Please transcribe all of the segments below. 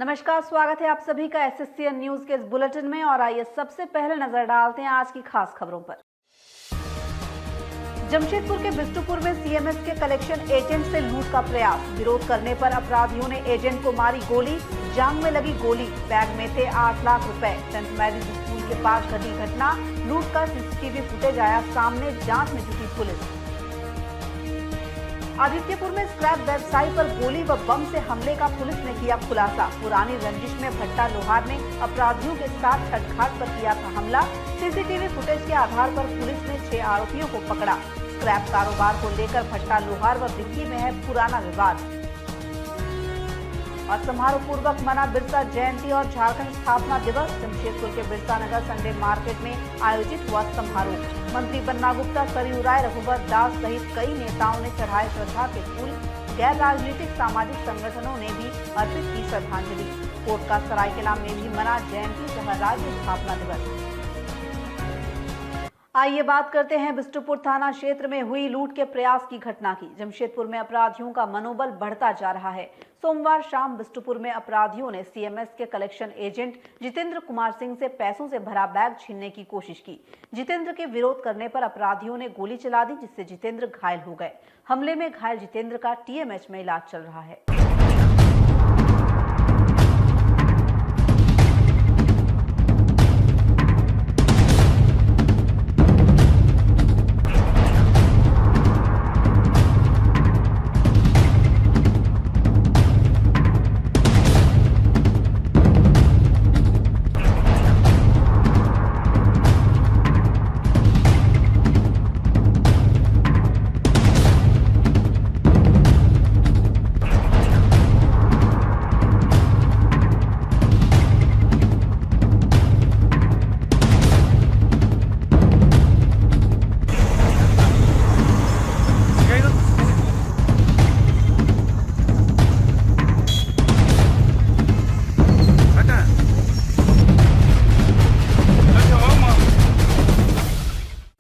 नमस्कार, स्वागत है आप सभी का एसएससीएन न्यूज के इस बुलेटिन में। और आइए सबसे पहले नजर डालते हैं आज की खास खबरों पर। जमशेदपुर के बिष्टुपुर में सीएमएस के कलेक्शन एजेंट से लूट का प्रयास। विरोध करने पर अपराधियों ने एजेंट को मारी गोली, जांघ में लगी गोली। बैग में थे 8 लाख रुपए। सेंट मैरीज स्कूल के पास घटी घटना, लूट का सीसीटीवी फुटेज आया सामने, जांच में जुटी पुलिस। आदित्यपुर में स्क्रैप व्यवसायी पर गोली व बम से हमले का पुलिस ने किया खुलासा। पुरानी रंजिश में भट्टा लोहार ने अपराधियों के साथ छठघाट पर किया था हमला। सीसीटीवी फुटेज के आधार पर पुलिस ने 6 आरोपियों को पकड़ा। स्क्रैप कारोबार को लेकर भट्टा लोहार व बिक्की में है पुराना विवाद। और समारोह पूर्वक मना बिरसा जयंती और झारखंड स्थापना दिवस। जमशेदपुर के बिरसा नगर संडे मार्केट में आयोजित हुआ समारोह। मंत्री बन्ना गुप्ता, सरयू राय, रघुवर दास सहित कई नेताओं ने चढ़ाए श्रद्धा के फूल। गैर राजनीतिक सामाजिक संगठनों ने भी अर्पित की श्रद्धांजलि। कोट का सरायकेला में भी मना जयंती सह राज्य स्थापना दिवस। आइए बात करते हैं बिष्टुपुर थाना क्षेत्र में हुई लूट के प्रयास की घटना की। जमशेदपुर में अपराधियों का मनोबल बढ़ता जा रहा है। सोमवार शाम बिष्टुपुर में अपराधियों ने सीएमएस के कलेक्शन एजेंट जितेंद्र कुमार सिंह से पैसों से भरा बैग छीनने की कोशिश की। जितेंद्र के विरोध करने पर अपराधियों ने गोली चला दी, जिससे जितेंद्र घायल हो गए। हमले में घायल जितेंद्र का टीएमएच में इलाज चल रहा है।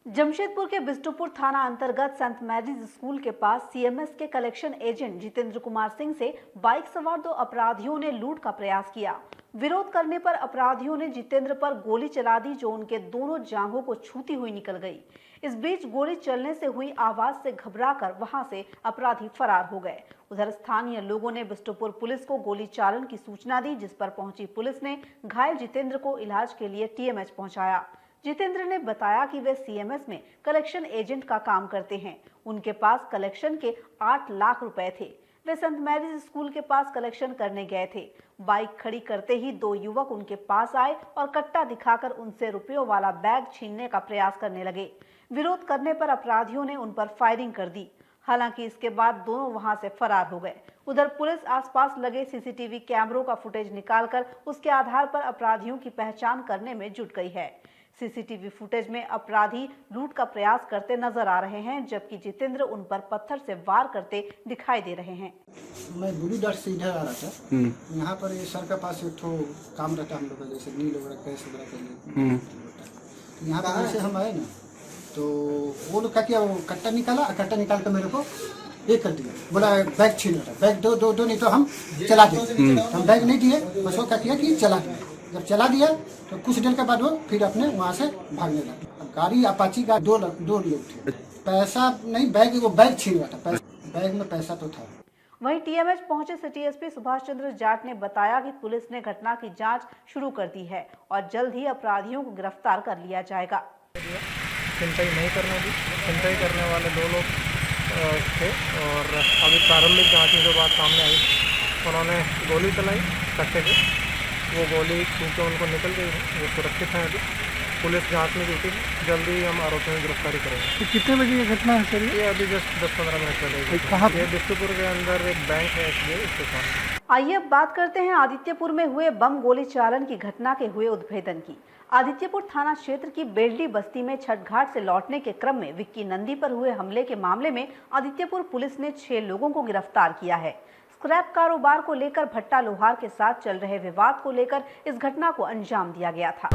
जमशेदपुर के बिष्टुपुर थाना अंतर्गत सेंट मैरीज स्कूल के पास सीएमएस के कलेक्शन एजेंट जितेंद्र कुमार सिंह से बाइक सवार 2 अपराधियों ने लूट का प्रयास किया। विरोध करने पर अपराधियों ने जितेंद्र पर गोली चला दी, जो उनके दोनों जांघों को छूती हुई निकल गई। इस बीच गोली चलने से हुई आवाज से घबराकर वहां से अपराधी फरार हो गए। उधर स्थानीय लोगों ने बिष्टुपुर पुलिस को गोली चालन की सूचना दी, जिस पर पहुंची पुलिस ने घायल जितेंद्र को इलाज के लिए टीएमएच पहुंचाया। जितेंद्र ने बताया कि वे सीएमएस में कलेक्शन एजेंट का काम करते हैं। उनके पास कलेक्शन के 8 लाख रुपए थे। वे सेंट मैरीज स्कूल के पास कलेक्शन करने गए थे। बाइक खड़ी करते ही 2 युवक उनके पास आए और कट्टा दिखाकर उनसे रुपयों वाला बैग छीनने का प्रयास करने लगे। विरोध करने पर अपराधियों ने उन पर फायरिंग कर दी। हालांकि इसके बाद दोनों वहां से फरार हो गए। उधर पुलिस आसपास लगे सीसीटीवी कैमरों का फुटेज निकालकर उसके आधार पर अपराधियों की पहचान करने में जुट गई है। सीसीटीवी फुटेज में अपराधी लूट का प्रयास करते नजर आ रहे हैं, जबकि जितेंद्र उन पर पत्थर से वार करते दिखाई दे रहे हैं। मैं गुरुदास से इधर आ रहा था। यहाँ पर ये सर के पास एक तो काम रहता है हम लोग का, जैसे नील वगैरह कैसे वगैरह के लिए। यहाँ पर जैसे हम आए ना, तो वो लोग क्या किया, वो कट्टा निकाला, कट्टा निकाल कर मेरे को ये कर दिया, बोला बैग छीन रहा, बैग दो नहीं तो हम चला दें। हम बैग नहीं दिए, बस वो क्या किया कि चला दिया। जब चला दिया तो कुछ देर के बाद वो फिर अपने वहाँ से भागने लगा। गाड़ी अपाची का 2 लोग थे। पैसा नहीं, वो बैग छीन रहा था। बैग में पैसा तो था। वहीं टीएमएच पहुंचे सिटी एसपी सुभाष चंद्र जाट ने बताया कि पुलिस ने घटना की जांच शुरू कर दी है और जल्द ही अपराधियों को गिरफ्तार कर लिया जाएगा। छिनताई नहीं करने दी। छिनताई करने वाले 2 लोग थे और अभी प्रारंभिक जांच में जो बात सामने आई, उन्होंने गोली चलाई कट्टे से। वो गोली क्योंकि उनको निकल गई है, वो सुरक्षित हैं। अभी पुलिस जांच में जुटी है, जल्दी हम आरोपियों की गिरफ्तारी करेंगे। तो कितने बजे ये घटना है सर? ये अभी जस्ट 10-15 मिनट पहले। कहाँ ये बिष्टुपुर के अंदर एक बैंक है, SBI, उसके सामने। आइए अब बात करते हैं आदित्यपुर में हुए बम गोली चालन की घटना के हुए उद्भेदन की। आदित्यपुर थाना क्षेत्र की बेल्डी बस्ती में छठघाट से लौटने के क्रम में विक्की नंदी पर हुए हमले के मामले में आदित्यपुर पुलिस ने 6 लोगों को गिरफ्तार किया है। स्क्रैप कारोबार को लेकर भट्टा लोहार के साथ चल रहे विवाद को लेकर इस घटना को अंजाम दिया गया था।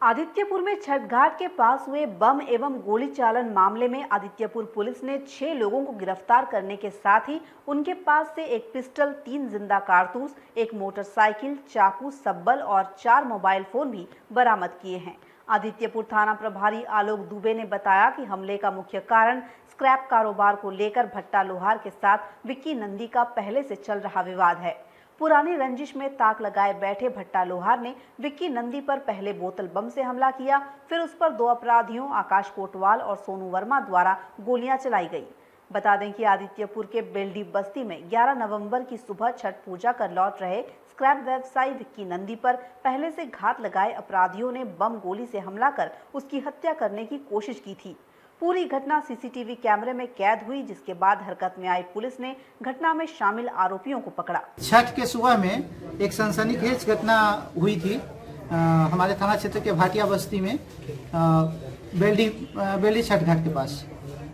आदित्यपुर में छठ घाट के पास हुए बम एवं गोली चालन मामले में आदित्यपुर पुलिस ने 6 लोगों को गिरफ्तार करने के साथ ही उनके पास से एक पिस्टल, 3 जिंदा कारतूस, एक मोटरसाइकिल, चाकू, सब्बल और 4 मोबाइल फोन भी बरामद किए हैं। आदित्यपुर थाना प्रभारी आलोक दुबे ने बताया कि हमले का मुख्य कारण स्क्रैप कारोबार को लेकर भट्टा लोहार के साथ विक्की नंदी का पहले से चल रहा विवाद है। पुरानी रंजिश में ताक लगाए बैठे भट्टा लोहार ने विक्की नंदी पर पहले बोतल बम से हमला किया, फिर उस पर 2 अपराधियों आकाश कोटवाल और सोनू वर्मा द्वारा गोलियां चलाई गई। बता दें कि आदित्यपुर के बेल्डी बस्ती में 11 नवंबर की सुबह छठ पूजा कर लौट रहे स्क्रैप व्यवसायी विक्की नंदी पर पहले से घात लगाए अपराधियों ने बम गोली से हमला कर उसकी हत्या करने की कोशिश की थी। पूरी घटना सीसीटीवी कैमरे में कैद हुई, जिसके बाद हरकत में आई पुलिस ने घटना में शामिल आरोपियों को पकड़ा। छठ के सुबह में एक सनसनीखेज घटना हुई थी हमारे थाना क्षेत्र के भाटिया बस्ती में, बेल्डी छठ घाट के पास।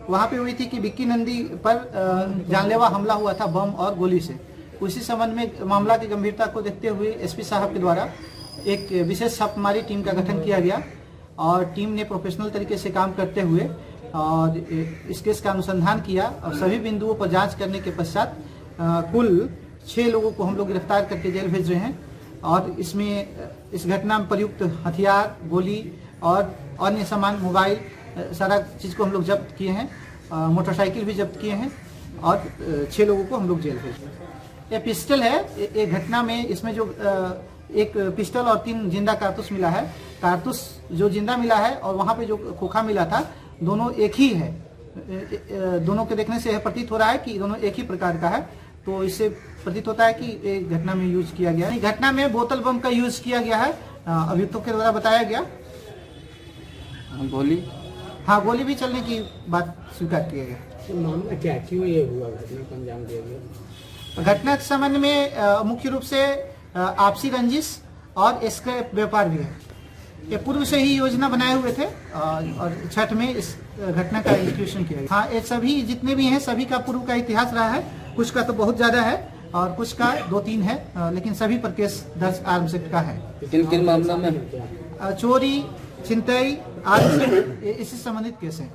वहाँ पे हुई थी कि विक्की नंदी पर जानलेवा हमला हुआ था बम और गोली से। उसी संबंध में मामला की गंभीरता को देखते हुए एसपी साहब के द्वारा एक विशेष छापेमारी टीम का गठन किया गया और टीम ने प्रोफेशनल तरीके से काम करते हुए और इस केस का अनुसंधान किया और सभी बिंदुओं पर जांच करने के पश्चात कुल 6 लोगों को हम लोग गिरफ्तार करके जेल भेज रहे हैं। और इसमें इस घटना में प्रयुक्त हथियार, गोली और अन्य सामान, मोबाइल, सारा चीज़ को हम लोग जब्त किए हैं, मोटरसाइकिल भी जब्त किए हैं और 6 लोगों को हम लोग जेल भेज रहे हैं। ये पिस्टल है, एक घटना में इसमें जो एक पिस्टल और 3 जिंदा कारतूस मिला है। कारतूस जो जिंदा मिला है और वहाँ पे जो खोखा मिला था, दोनों एक ही है। दोनों के देखने से यह प्रतीत हो रहा है कि दोनों एक ही प्रकार का है, तो इससे प्रतीत होता है कि एक घटना में यूज किया गया है। घटना में बोतल बम का यूज किया गया है, अभियुक्तों के द्वारा बताया गया। गोली, हाँ, गोली भी चलने की बात स्वीकार किया गया। मामला क्या, क्यों ये हुआ, घटना को अंजाम दिया गया? घटना के संबंध में मुख्य रूप से आपसी रंजिश और स्क्रैप व्यापार भी है। ये पूर्व से ही योजना बनाए हुए थे और छठ में इस घटना का एग्जीक्यूशन किया गया। हाँ, ये सभी जितने भी हैं सभी का पूर्व का इतिहास रहा है। कुछ का तो बहुत ज्यादा है और कुछ का 2-3 है, लेकिन सभी पर केस दर्ज आर्म्स एक्ट का है। किन मामला में? चोरी, छिनतई आदि से इससे संबंधित केस है।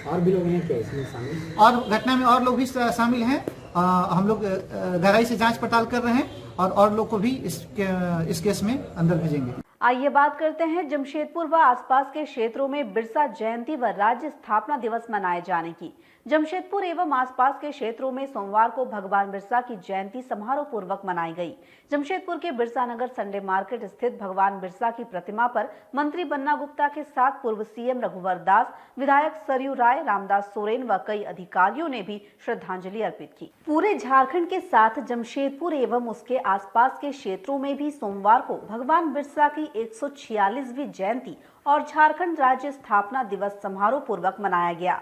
और भी लोग हैं क्या इसमें शामिल? और घटना में और लोग भी शामिल हैं। हम लोग गहराई से जांच पड़ताल कर रहे हैं और लोग को भी इस केस में अंदर भेजेंगे। आइए बात करते हैं जमशेदपुर व आसपास के क्षेत्रों में बिरसा जयंती व राज्य स्थापना दिवस मनाए जाने की। जमशेदपुर एवं आसपास के क्षेत्रों में सोमवार को भगवान बिरसा की जयंती समारोह पूर्वक मनाई गई। जमशेदपुर के बिरसा नगर संडे मार्केट स्थित भगवान बिरसा की प्रतिमा पर मंत्री बन्ना गुप्ता के साथ पूर्व सीएम रघुवर दास, विधायक सरयू राय, रामदास सोरेन व कई अधिकारियों ने भी श्रद्धांजलि अर्पित की। पूरे झारखंड के साथ जमशेदपुर एवं उसके आसपास के क्षेत्रों में भी सोमवार को भगवान बिरसा की 146वीं जयंती और झारखंड राज्य स्थापना दिवस समारोह पूर्वक मनाया गया।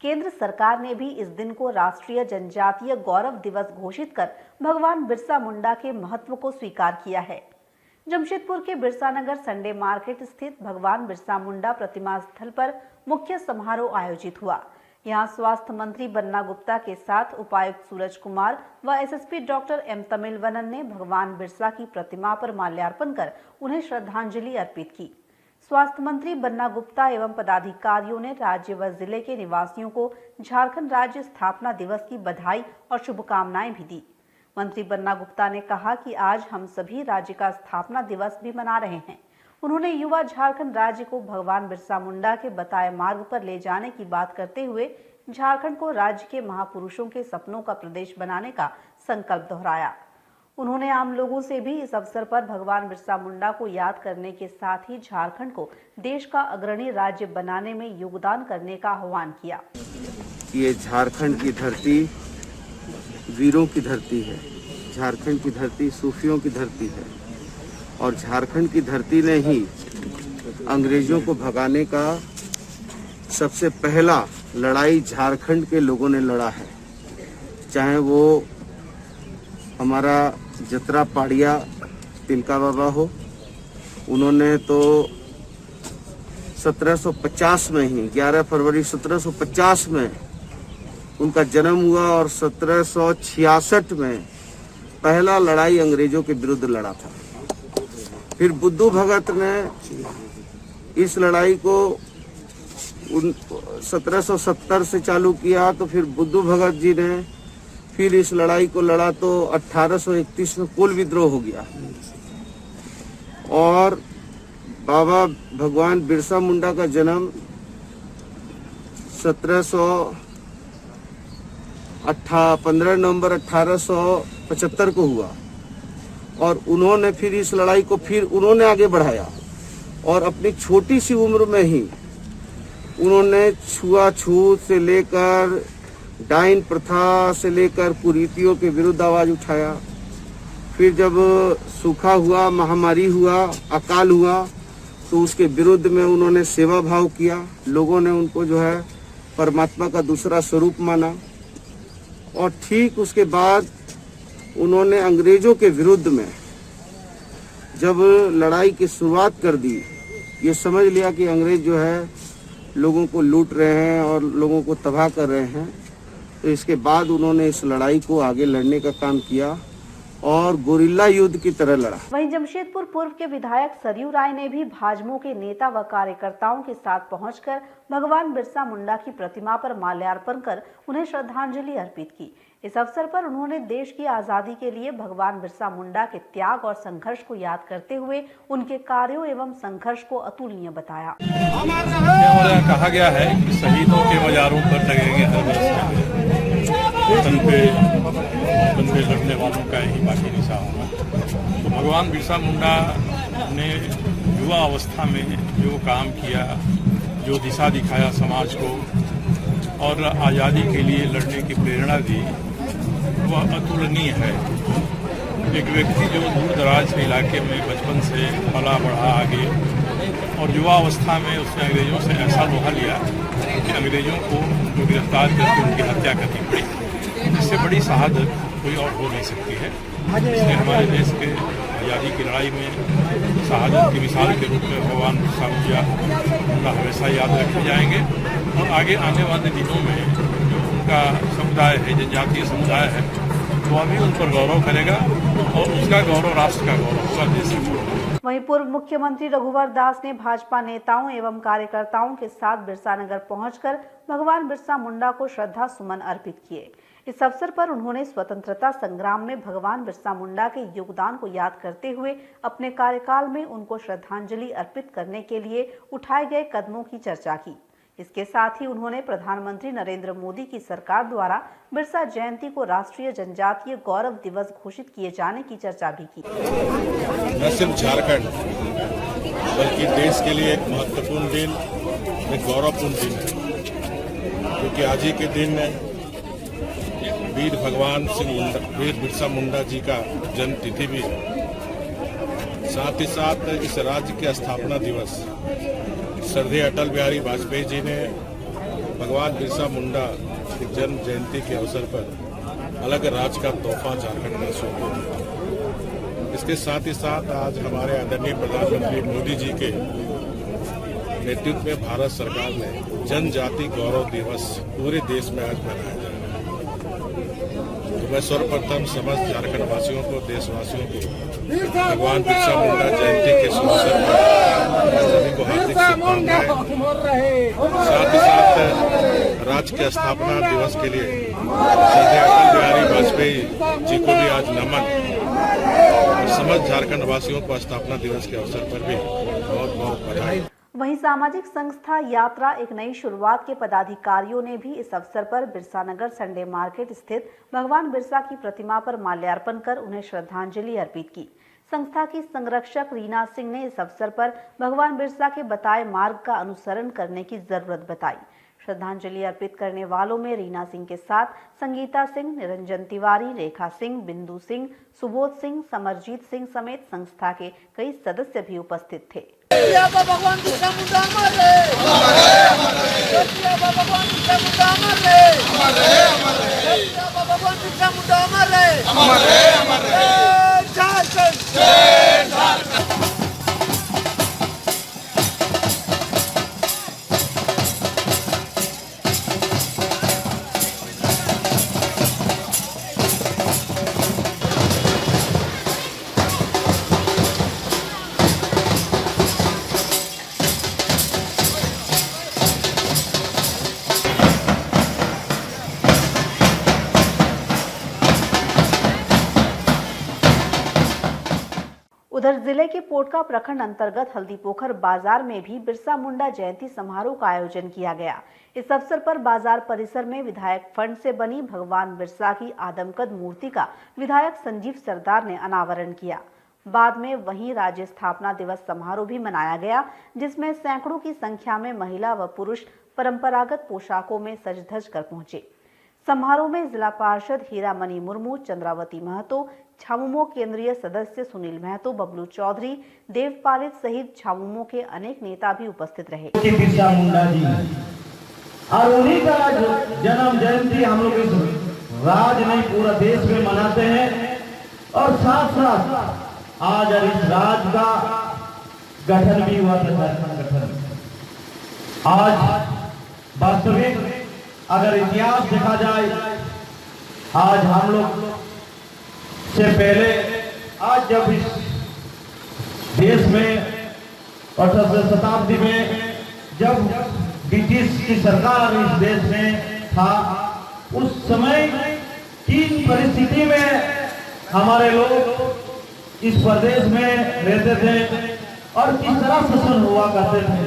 केंद्र सरकार ने भी इस दिन को राष्ट्रीय जनजातीय गौरव दिवस घोषित कर भगवान बिरसा मुंडा के महत्व को स्वीकार किया है। जमशेदपुर के बिरसा नगर संडे मार्केट स्थित भगवान बिरसा मुंडा प्रतिमा स्थल पर मुख्य समारोह आयोजित हुआ। यहां स्वास्थ्य मंत्री बन्ना गुप्ता के साथ उपायुक्त सूरज कुमार व एसएसपी डॉक्टर एम तमिलवनन ने भगवान बिरसा की प्रतिमा पर माल्यार्पण कर उन्हें श्रद्धांजलि अर्पित की। स्वास्थ्य मंत्री बन्ना गुप्ता एवं पदाधिकारियों ने राज्य व जिले के निवासियों को झारखंड राज्य स्थापना दिवस की बधाई और शुभकामनाएं भी दी। मंत्री बन्ना गुप्ता ने कहा कि आज हम सभी राज्य का स्थापना दिवस भी मना रहे हैं। उन्होंने युवा झारखंड राज्य को भगवान बिरसा मुंडा के बताए मार्ग पर ले जाने की बात करते हुए झारखंड को राज्य के महापुरुषों के सपनों का प्रदेश बनाने का संकल्प दोहराया। उन्होंने आम लोगों से भी इस अवसर पर भगवान बिरसा मुंडा को याद करने के साथ ही झारखंड को देश का अग्रणी राज्य बनाने में योगदान करने का आह्वान किया। ये झारखंड की धरती वीरों की धरती है, झारखंड की धरती सूफियों की धरती है और झारखंड की धरती ने ही अंग्रेजों को भगाने का सबसे पहला लड़ाई झारखंड के लोगों ने लड़ा है। चाहे वो हमारा जतरा पाड़िया तिलका बाबा हो, उन्होंने तो 1750 में ही 11 फरवरी 1750 में उनका जन्म हुआ और 1766 में पहला लड़ाई अंग्रेजों के विरुद्ध लड़ा था। फिर बुद्धू भगत ने इस लड़ाई को 1770 से चालू किया, तो फिर बुद्धू भगत जी ने फिर इस लड़ाई को लड़ा, तो 1831 में कोल विद्रोह हो गया और बाबा भगवान बिरसा मुंडा का जन्म 15 नवंबर 1875 को हुआ और उन्होंने फिर इस लड़ाई को फिर उन्होंने आगे बढ़ाया और अपनी छोटी सी उम्र में ही उन्होंने छुआछूत से लेकर डाइन प्रथा से लेकर कुरीतियों के विरुद्ध आवाज उठाया। फिर जब सूखा हुआ, महामारी हुआ, अकाल हुआ, तो उसके विरुद्ध में उन्होंने सेवा भाव किया। लोगों ने उनको जो है परमात्मा का दूसरा स्वरूप माना और ठीक उसके बाद उन्होंने अंग्रेजों के विरुद्ध में जब लड़ाई की शुरुआत कर दी, ये समझ लिया कि अंग्रेज जो है लोगों को लूट रहे हैं और लोगों को तबाह कर रहे हैं, तो इसके बाद उन्होंने इस लड़ाई को आगे लड़ने का काम किया और गोरिल्ला युद्ध की तरह लड़ा। वहीं जमशेदपुर पूर्व के विधायक सरयू राय ने भी भाजपा के नेता व कार्यकर्ताओं के साथ पहुंचकर भगवान बिरसा मुंडा की प्रतिमा पर माल्यार्पण कर उन्हें श्रद्धांजलि अर्पित की। इस अवसर पर उन्होंने देश की आजादी के लिए भगवान बिरसा मुंडा के त्याग और संघर्ष को याद करते हुए उनके कार्यों एवं संघर्ष को अतुलनीय बताया। हमारे कहा गया है कि शहीदों के मजारों पर लगेंगे हर बरस वतन पे लड़ने वालों का ही बाकी निशान होगा। तो भगवान बिरसा मुंडा ने युवा अवस्था में जो काम किया, जो दिशा दिखाया समाज को और आज़ादी के लिए लड़ने की प्रेरणा दी, वह अतुलनीय है। एक व्यक्ति जो दूर दराज के इलाके में बचपन से पला बढ़ा आगे और युवा अवस्था में उसने अंग्रेजों से ऐसा लोहा लिया कि अंग्रेजों को गिरफ्तार करके उनकी हत्या करनी पड़ी। इससे बड़ी शहादत कोई और हो नहीं सकती है। इसलिए हमारे देश के आज़ादी की लड़ाई में शहादत की मिसाल के रूप में भगवान बिरसा मुंडा हमेशा याद रखे जाएंगे और आगे आने वाले दिनों में जो उनका समुदाय है, जनजातीय समुदाय है, वो अभी उन पर गौरव करेगा और उसका गौरव राष्ट्र का गौरव होगा, देश का गौरव। वहीं पूर्व मुख्यमंत्री रघुवर दास ने भाजपा नेताओं एवं कार्यकर्ताओं के साथ बिरसानगर पहुंचकर भगवान बिरसा मुंडा को श्रद्धा सुमन अर्पित किए। इस अवसर पर उन्होंने स्वतंत्रता संग्राम में भगवान बिरसा मुंडा के योगदान को याद करते हुए अपने कार्यकाल में उनको श्रद्धांजलि अर्पित करने के लिए उठाए गए कदमों की चर्चा की। इसके साथ ही उन्होंने प्रधानमंत्री नरेंद्र मोदी की सरकार द्वारा बिरसा जयंती को राष्ट्रीय जनजातीय गौरव दिवस घोषित किए जाने की चर्चा भी की। न सिर्फ झारखंड बल्कि देश के लिए एक महत्वपूर्ण दिन, एक गौरवपूर्ण दिन है, क्योंकि आज ही के दिन वीर बिरसा मुंडा जी का जन्म तिथि भी है। साथ ही साथ इस राज्य के स्थापना दिवस श्रद्धेय अटल बिहारी वाजपेयी जी ने भगवान बिरसा मुंडा की जन्म जयंती के अवसर पर अलग राज्य का तोहफा झारखंड वासियों को दिया। इसके साथ ही साथ आज हमारे आदरणीय प्रधानमंत्री मोदी जी के नेतृत्व में भारत सरकार ने जनजाति गौरव दिवस पूरे देश में आज मनाया जा रहा है। तो मैं सर्वप्रथम समस्त झारखंड वासियों को, देशवासियों को भगवान बिरसा मुंडा जयंती के शुभ अवसर पर सभी को हार्दिक शुभकामनाएं। साथ ही साथ राज्य के स्थापना दिवस के लिए श्रद्धेय अटल बिहारी वाजपेयी जी को भी आज नमन और समस्त झारखंड वासियों को स्थापना दिवस के अवसर पर भी बहुत बहुत बधाई। वहीं सामाजिक संस्था यात्रा एक नई शुरुआत के पदाधिकारियों ने भी इस अवसर पर बिरसानगर संडे मार्केट स्थित भगवान बिरसा की प्रतिमा पर माल्यार्पण कर उन्हें श्रद्धांजलि अर्पित की। संस्था की संरक्षक रीना सिंह ने इस अवसर पर भगवान बिरसा के बताए मार्ग का अनुसरण करने की जरूरत बताई। श्रद्धांजलि अर्पित करने वालों में रीना सिंह के साथ संगीता सिंह, निरंजन तिवारी, रेखा सिंह, बिंदु सिंह, सुबोध सिंह, समरजीत सिंह समेत संस्था के कई सदस्य भी उपस्थित थे। भगवान बिरसा मुंडा अमर रहे, भगवान बिरसा मुंडा अमर रहे, भगवान बिरसा मुंडा अमर रहे। उधर जिले के पोटका प्रखंड अंतर्गत हल्दीपोखर बाजार में भी बिरसा मुंडा जयंती समारोह का आयोजन किया गया। इस अवसर पर बाजार परिसर में विधायक फंड से बनी भगवान बिरसा की आदमकद मूर्ति का विधायक संजीव सरदार ने अनावरण किया। बाद में वहीं राज्य स्थापना दिवस समारोह भी मनाया गया, जिसमें सैकड़ों की संख्या में महिला व पुरुष परंपरागत पोशाकों में सज धज कर पहुंचे। समारोह में जिला पार्षद हीरामणि मुर्मू, चंद्रावती महतो, झामुमो केंद्रीय सदस्य सुनील महतो, बबलू चौधरी, देवपालित सहित झामुमो के अनेक नेता भी उपस्थित रहे। बिरसा मुंडा जी और उन्हीं का जन्म जयंती हम लोग इस राज्य में पूरा देश में मनाते हैं और साथ साथ आज इस राज्य का गठन भी हुआ था। गठन आज वास्तविक अगर इतिहास देखा जाए, आज हम लोग से पहले आज जब इस देश में 18वीं शताब्दी में जब ब्रिटिश की सरकार इस देश में था, उस समय किन परिस्थिति में हमारे लोग इस प्रदेश में रहते थे और किस तरह शासन हुआ करते थे।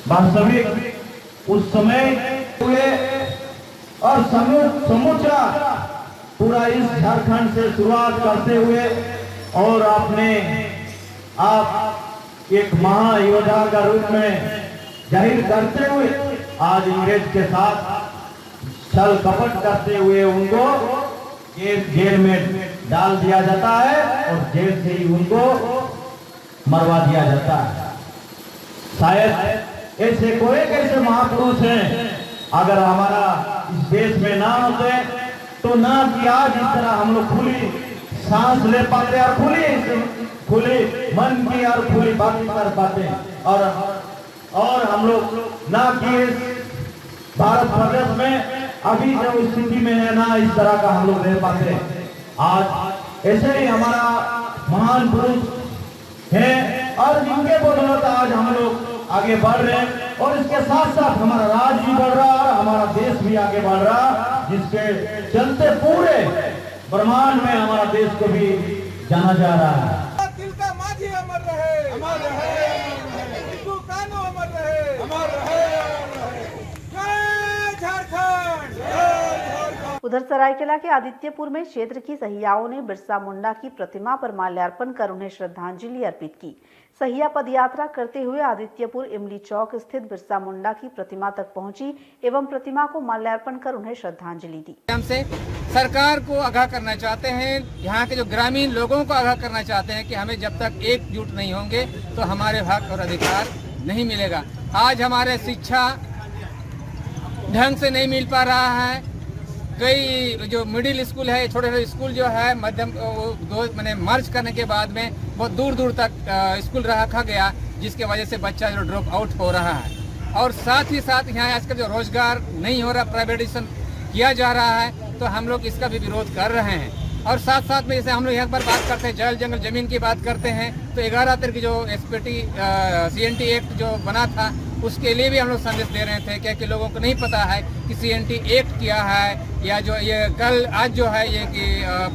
वास्तविक उस समय हुए और समूचा पूरा इस झारखंड से शुरुआत करते हुए और अपने आप एक महायोद्धा का रूप में जाहिर करते हुए आज अंग्रेज के साथ छल कपट करते हुए उनको जेल में डाल दिया जाता है और जेल से ही उनको मरवा दिया जाता है। शायद ऐसे कोई कैसे महापुरुष हैं, अगर हमारा इस देश में ना होते तो ना कि आज इस तरह हम लोग खुली सांस ले पाते और खुली मन की और खुली बात कर पाते और हम लोग ना कि भारत प्रदेश में अभी जो स्थिति में है ना इस तरह का हम लोग रह पाते। आज ऐसे ही हमारा महान पुरुष है और जिनके बदौलत आज हम लोग आगे बढ़ रहे हैं और इसके साथ साथ हमारा राज्य भी बढ़ रहा है और हमारा देश भी आगे बढ़ रहा, जिसके चलते पूरे ब्रह्मांड में हमारा देश को भी जाना जा रहा है। दिल का माझी अमर रहे, अमर रहे, टिप्पू कानो अमर रहे, अमर रहे, जय झारखंड। उधर सरायकेला के आदित्यपुर में क्षेत्र की सहियाओं ने बिरसा मुंडा की प्रतिमा पर माल्यार्पण कर उन्हें श्रद्धांजलि अर्पित की। सहिया पदयात्रा करते हुए आदित्यपुर इमली चौक स्थित बिरसा मुंडा की प्रतिमा तक पहुंची एवं प्रतिमा को माल्यार्पण कर उन्हें श्रद्धांजलि दी। हमसे सरकार को आगाह करना चाहते हैं, यहाँ के जो ग्रामीण लोगों को आगाह करना चाहते हैं कि हमें जब तक एकजुट नहीं होंगे तो हमारे हक और अधिकार नहीं मिलेगा। आज हमारे शिक्षा ढंग से नहीं मिल पा रहा है। कई जो मिडिल स्कूल है, छोटे छोटे स्कूल जो है मध्यम मैंने मर्ज करने के बाद में बहुत दूर दूर तक स्कूल रखा गया, जिसके वजह से बच्चा जो ड्रॉप आउट हो रहा है। और साथ ही साथ यहाँ आजकल जो रोजगार नहीं हो रहा, प्राइवेटाइजेशन किया जा रहा है, तो हम लोग इसका भी विरोध कर रहे हैं। और साथ साथ में जैसे हम लोग यहाँ पर बात करते हैं जल जंगल जमीन की बात करते हैं, तो 11 तारीख की जो CNT एक्ट जो बना था उसके लिए भी हम लोग संदेश दे रहे थे, क्योंकि लोगों को नहीं पता है कि CNT एक्ट क्या है, या जो ये कल आज जो है ये कि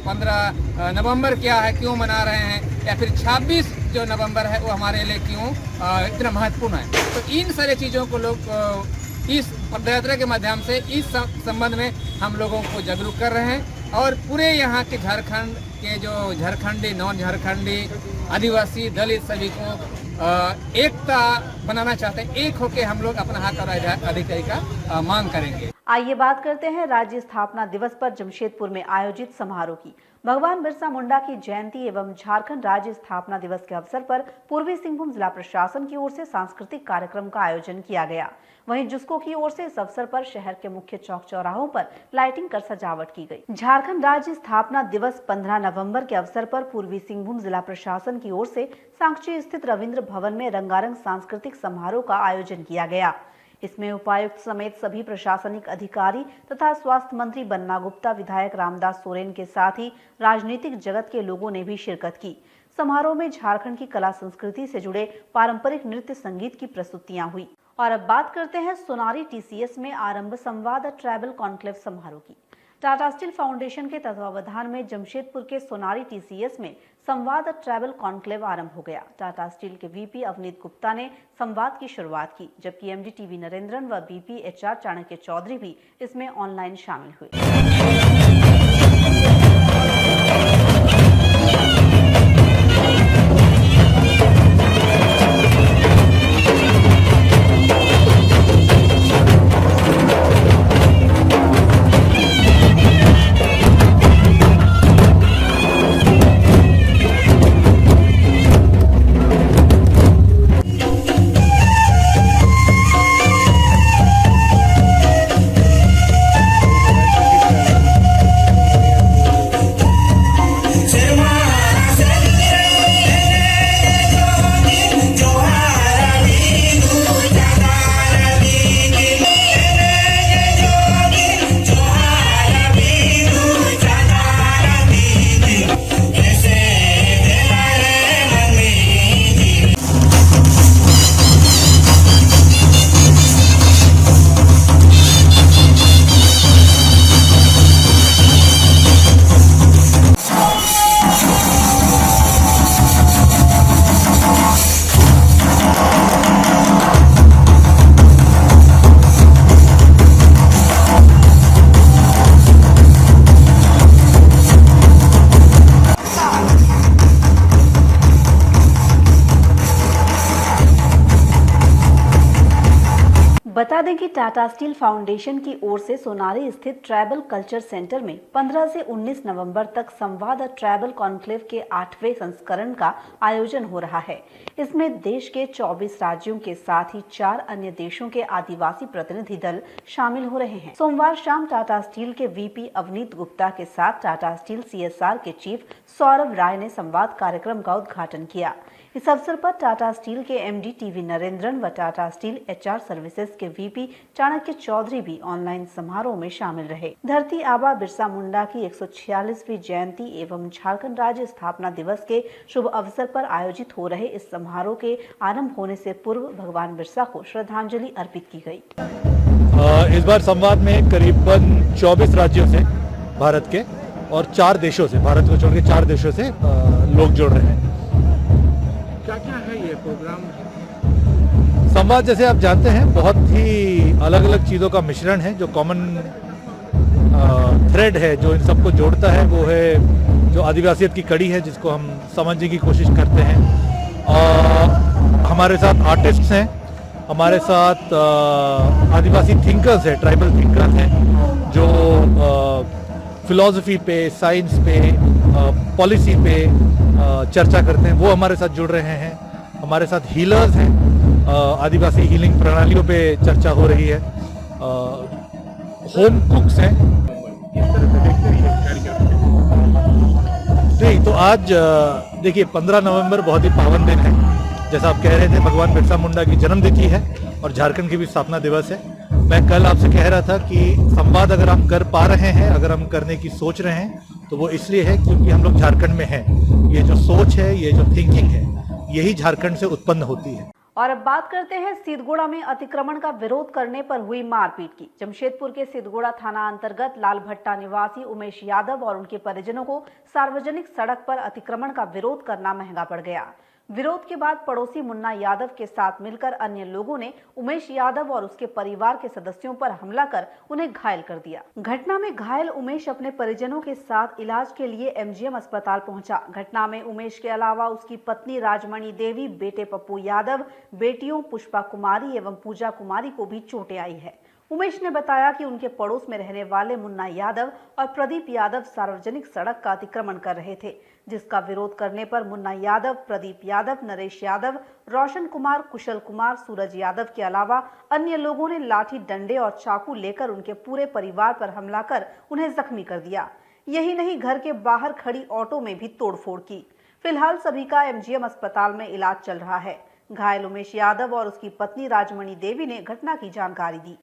15 नवंबर क्या है, क्यों मना रहे हैं, या फिर 26 जो नवंबर है वो हमारे लिए क्यों इतना महत्वपूर्ण है। तो इन सारी चीज़ों को लोग इस पदयात्रा के माध्यम से इस संबंध में हम लोगों को जागरूक कर रहे हैं और पूरे यहाँ के झारखंड के जो झारखंडी, नॉन झारखंडी, आदिवासी, दलित सभी को एकता बनाना चाहते हैं। एक होके हम लोग अपना हक और अधिकारी का मांग करेंगे। आइए बात करते हैं राज्य स्थापना दिवस पर जमशेदपुर में आयोजित समारोह की। भगवान बिरसा मुंडा की जयंती एवं झारखंड राज्य स्थापना दिवस के अवसर पर पूर्वी सिंहभूम जिला प्रशासन की ओर से सांस्कृतिक कार्यक्रम का आयोजन किया गया। वहीं जुस्को की ओर से इस अवसर पर शहर के मुख्य चौक चौराहों पर लाइटिंग कर सजावट की गई। झारखंड राज्य स्थापना दिवस 15 नवंबर के अवसर पर पूर्वी सिंहभूम जिला प्रशासन की ओर से सांची स्थित रविंद्र भवन में रंगारंग सांस्कृतिक समारोह का आयोजन किया गया। इसमें उपायुक्त समेत सभी प्रशासनिक अधिकारी तथा स्वास्थ्य मंत्री बन्ना गुप्ता, विधायक रामदास सोरेन के साथ ही राजनीतिक जगत के लोगों ने भी शिरकत की। समारोह में झारखंड की कला संस्कृति से जुड़े पारंपरिक नृत्य संगीत की प्रस्तुतियां हुई। और अब बात करते हैं सोनारी TCS में आरंभ संवाद ट्राइबल कॉन्क्लेव समारोह की। टाटा स्टील फाउंडेशन के तत्वावधान में जमशेदपुर के सोनारी TCS में संवाद ट्रैवल कॉन्क्लेव आरंभ हो गया। टाटा स्टील के VP अवनीत गुप्ता ने संवाद की शुरुआत की, जबकि MD TV नरेंद्रन व BP HR चाणक्य चौधरी भी इसमें ऑनलाइन शामिल हुए। बता दें कि टाटा स्टील फाउंडेशन की ओर से सोनारी स्थित ट्राइबल कल्चर सेंटर में 15 से 19 नवंबर तक संवाद ट्राइबल कॉन्क्लेव के 8वें संस्करण का आयोजन हो रहा है। इसमें देश के 24 राज्यों के साथ ही 4 अन्य देशों के आदिवासी प्रतिनिधि दल शामिल हो रहे हैं। सोमवार शाम टाटा स्टील के VP अवनीत गुप्ता के साथ टाटा स्टील CSR के चीफ सौरभ राय ने संवाद कार्यक्रम का उद्घाटन किया। इस अवसर पर टाटा स्टील के MD TV नरेंद्रन व टाटा स्टील HR सर्विसेज के VP चाणक्य चौधरी भी ऑनलाइन समारोह में शामिल रहे। धरती आबा बिरसा मुंडा की 146वीं जयंती एवं झारखंड राज्य स्थापना दिवस के शुभ अवसर पर आयोजित हो रहे इस समारोह के आरंभ होने से पूर्व भगवान बिरसा को श्रद्धांजलि अर्पित की गई। इस बार संवाद में करीबन 24 राज्यों से भारत के और 4 देशों से, भारत को छोड़ के 4 देशों से लोग जुड़ रहे हैं। क्या है ये प्रोग्राम? संवाद जैसे आप जानते हैं बहुत ही अलग अलग चीज़ों का मिश्रण है। जो कॉमन थ्रेड है जो इन सबको जोड़ता है वो है जो आदिवासियत की कड़ी है, जिसको हम समझने की कोशिश करते हैं। हमारे साथ आर्टिस्ट्स हैं, हमारे साथ आदिवासी थिंकर्स हैं, ट्राइबल थिंकर्स हैं जो फिलॉसफी पे, साइंस पे, पॉलिसी पे चर्चा करते हैं, वो हमारे साथ जुड़ रहे हैं। हमारे साथ हीलर्स हैं, आदिवासी हीलिंग प्रणालियों पे चर्चा हो रही है। होम कुक्स हैं। नहीं तो आज देखिए 15 नवंबर बहुत ही पावन दिन है। जैसा आप कह रहे थे, भगवान बिरसा मुंडा की जन्मतिथि है और झारखंड की भी स्थापना दिवस है। मैं कल आपसे कह रहा था कि संवाद अगर हम कर पा रहे हैं, अगर हम करने की सोच रहे हैं, तो वो इसलिए है क्योंकि हम लोग झारखंड में हैं। ये जो सोच है, ये जो थिंकिंग है, यही झारखंड से उत्पन्न होती है। और अब बात करते हैं सीधगोड़ा में अतिक्रमण का विरोध करने पर हुई मारपीट की। जमशेदपुर के सीधगोड़ा थाना अंतर्गत लालभट्टा निवासी उमेश यादव और उनके परिजनों को सार्वजनिक सड़क पर अतिक्रमण का विरोध करना महंगा पड़ गया। विरोध के बाद पड़ोसी मुन्ना यादव के साथ मिलकर अन्य लोगों ने उमेश यादव और उसके परिवार के सदस्यों पर हमला कर उन्हें घायल कर दिया। घटना में घायल उमेश अपने परिजनों के साथ इलाज के लिए MGM अस्पताल पहुंचा। घटना में उमेश के अलावा उसकी पत्नी राजमणि देवी, बेटे पप्पू यादव, बेटियों पुष्पा कुमारी एवं पूजा कुमारी को भी चोटें आई है। उमेश ने बताया कि उनके पड़ोस में रहने वाले मुन्ना यादव और प्रदीप यादव सार्वजनिक सड़क का अतिक्रमण कर रहे थे, जिसका विरोध करने पर मुन्ना यादव, प्रदीप यादव, नरेश यादव, रोशन कुमार, कुशल कुमार, सूरज यादव के अलावा अन्य लोगों ने लाठी, डंडे और चाकू लेकर उनके पूरे परिवार पर हमला कर उन्हें जख्मी कर दिया। यही नहीं, घर के बाहर खड़ी ऑटो में भी तोड़फोड़ की। फिलहाल सभी का MGM अस्पताल में इलाज चल रहा है। घायल उमेश यादव और उसकी पत्नी राजमणि देवी ने घटना की जानकारी दी।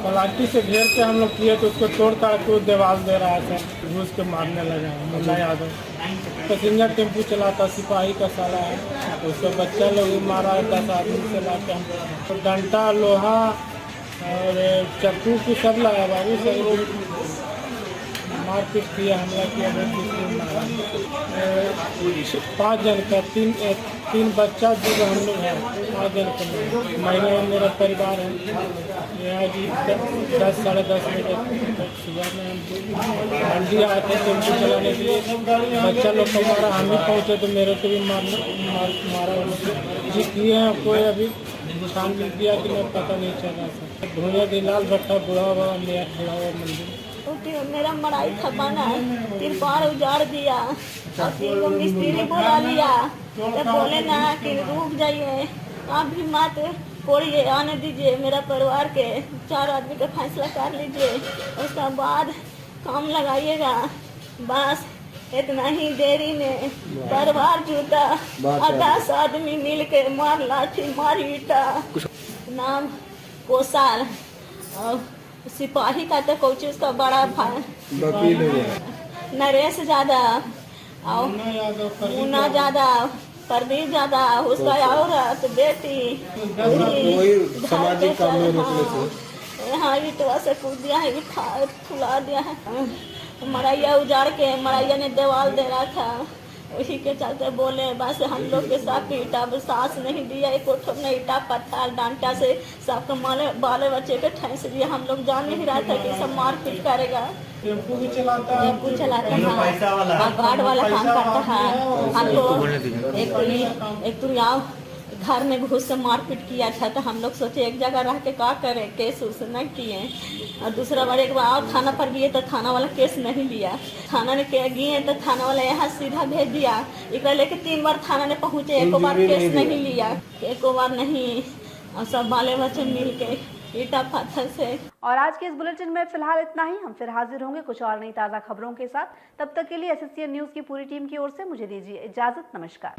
लाठी से घेर के हम लोग किए तो उसको तोड़ ताड़ के देवाल दे रहा था, घूस के मारने लगा। मुन्ना यादव पैसेंजर टेम्पू चलाता, सिपाही का साला है, उसको बच्चा लोग भी मारा है। 10 आदमी से लाके हम डंटा, लोहा और चक्कू की सब लाया बाबू। मारपीट किया, हमला किया, बहुत किसी मारा। 5 जन का, तीन बच्चा जो हम लोग हैं, 5 जन का महिला मेरा परिवार है। यहाँ जी 10 साढ़े 10 बजे सुबह में हम मंडी आए थे टेम्पो चलाने के लिए, बच्चा लोग को मारा, हम भी पहुँचे तो मेरे को भी मारा जी किए हैं। कोई अभी छानबीन किया कि नहीं पता नहीं चला सर। भूया की लाल भट्टा बुढ़ा हुआ मंदिर मेरा मड़ाई था बना, तिरपाल उजाड़ दिया और 3 गो मिस्त्री बुला लिया। तो बोले ना कि रुक जाइए, आप भी मत कोड़िए, आने दीजिए मेरा परिवार के 4 आदमी का फैसला कर लीजिए, उसका बाद काम लगाइएगा। बस इतना ही देरी में परिवार जूता और 10 आदमी मिल के मार लाठी मार ईटा। नाम कोसाल और सिपाही का तो कोच उसका बड़ा भाई नरेश यादव और मुन्ना यादव, प्रदीप यादव, उसका औरत बेटी सामाजिक काम में यहाँ ईटवा से कूद दिया है, फुला दिया है। मरैया उजाड़ के मरैया ने दीवार दे रहा था, उसी के चलते बोले बस हम लोग के साथ ईटा सांस नहीं दिया, एक ने ईटा पत्थर डांटा से सबके बाले बच्चे के ठेस दिया। हम लोग जान नहीं रहा था कि सब मारपीट करेगा। टेम्पू चलाता है, गार्ड वाला काम करता है। हम लोग एक तो यहाँ घर में घुस से मारपीट किया था, तो हम लोग सोचे एक जगह रह के क्या करें, केस उस न किए। और दूसरा बार एक बार और थाना पर गए तो थाना वाला केस नहीं लिया, थाना ने गए तो थाना वाला यहाँ सीधा भेज दिया। एक लेके 3 बार थाना ने पहुँचे, एक बार केस नहीं लिया, एक बार नहीं, और सब बाले बच्चे मिल के ईटा पत्थर से। और आज के इस बुलेटिन में फिलहाल इतना ही। हम फिर हाजिर होंगे कुछ और नई ताज़ा खबरों के साथ। तब तक के लिए SSCN न्यूज़ की पूरी टीम की ओर से मुझे दीजिए इजाजत। नमस्कार।